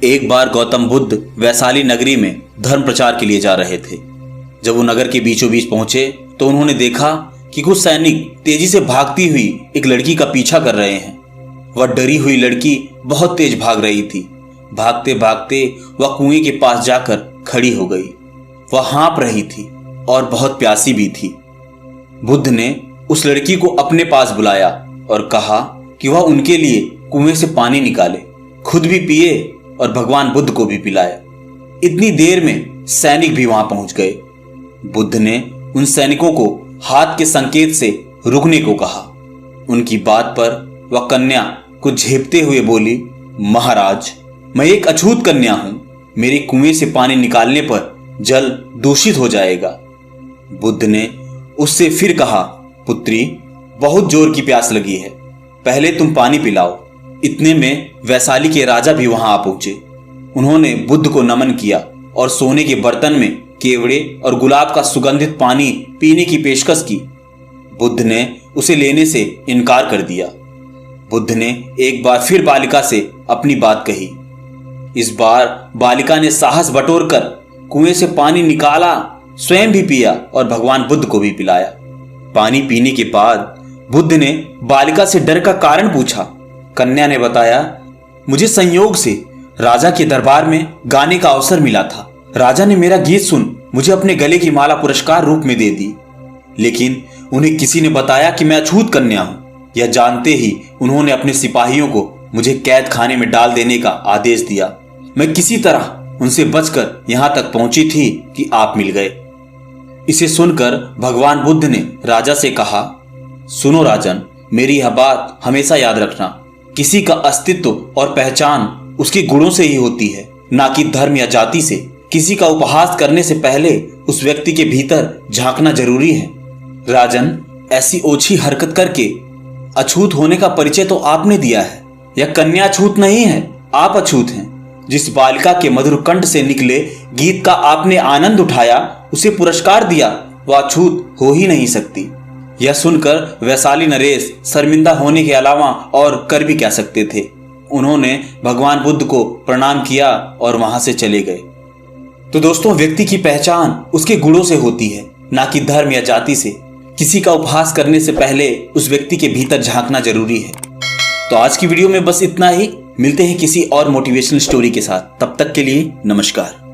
एक बार गौतम बुद्ध वैशाली नगरी में धर्म प्रचार के लिए जा रहे थे। जब वो नगर के बीचों बीच पहुंचे तो उन्होंने देखा कि कुछ सैनिक तेजी से भागती हुई एक लड़की का पीछा कर रहे हैं। वह डरी हुई लड़की बहुत तेज भाग रही थी। भागते भागते वह कुएं के पास जाकर खड़ी हो गई। वह हाँप रही थी और बहुत प्यासी भी थी। बुद्ध ने उस लड़की को अपने पास बुलाया और कहा कि वह उनके लिए कुएं से पानी निकाले, खुद भी पिए और भगवान बुद्ध को भी पिलाए। इतनी देर में सैनिक भी वहां पहुंच गए। बुद्ध ने उन सैनिकों को हाथ के संकेत से रुकने को कहा। उनकी बात पर वह कन्या कुछ झेपते हुए बोली, महाराज, मैं एक अछूत कन्या हूं। मेरे कुएं से पानी निकालने पर जल दूषित हो जाएगा। बुद्ध ने उससे फिर कहा, पुत्री, बहुत जोर की प्यास लगी है, पहले तुम पानी पिलाओ। इतने में वैशाली के राजा भी वहां आ पहुंचे। उन्होंने बुद्ध को नमन किया और सोने के बर्तन में केवड़े और गुलाब का सुगंधित पानी पीने की पेशकश की। बुद्ध ने उसे लेने से इनकार कर दिया। बुद्ध ने एक बार फिर बालिका से अपनी बात कही। इस बार बालिका ने साहस बटोरकर कुएं से पानी निकाला, स्वयं भी पिया और भगवान बुद्ध को भी पिलाया। पानी पीने के बाद बुद्ध ने बालिका से डर का कारण पूछा। कन्या ने बताया, मुझे संयोग से राजा के दरबार में गाने का अवसर मिला था। राजा ने मेरा गीत सुन मुझे अपने गले की माला पुरस्कार रूप में दे दी, लेकिन उन्हें किसी ने बताया कि मैं अछूत कन्या हूं। यह जानते ही उन्होंने अपने सिपाहियों को मुझे कैद खाने में डाल देने का आदेश दिया। मैं किसी तरह उनसे बचकर यहां तक पहुंची थी कि आप मिल गए। इसे सुनकर भगवान बुद्ध ने राजा से कहा, सुनो राजन, मेरी यह बात हमेशा याद रखना। किसी का अस्तित्व और पहचान उसके गुणों से ही होती है, ना कि धर्म या जाति से। किसी का उपहास करने से पहले उस व्यक्ति के भीतर झांकना जरूरी है। राजन, ऐसी ओछी हरकत करके अछूत होने का परिचय तो आपने दिया है। यह कन्या अछूत नहीं है, आप अछूत हैं। जिस बालिका के मधुर कंठ से निकले गीत का आपने आनंद उठाया, उसे पुरस्कार दिया, वह अछूत हो ही नहीं सकती। यह सुनकर वैशाली नरेश शर्मिंदा होने के अलावा और कर भी क्या सकते थे। उन्होंने भगवान बुद्ध को प्रणाम किया और वहां से चले गए। तो दोस्तों, व्यक्ति की पहचान उसके गुणों से होती है, ना कि धर्म या जाति से। किसी का उपहास करने से पहले उस व्यक्ति के भीतर झांकना जरूरी है। तो आज की वीडियो में बस इतना ही। मिलते हैं किसी और मोटिवेशनल स्टोरी के साथ। तब तक के लिए नमस्कार।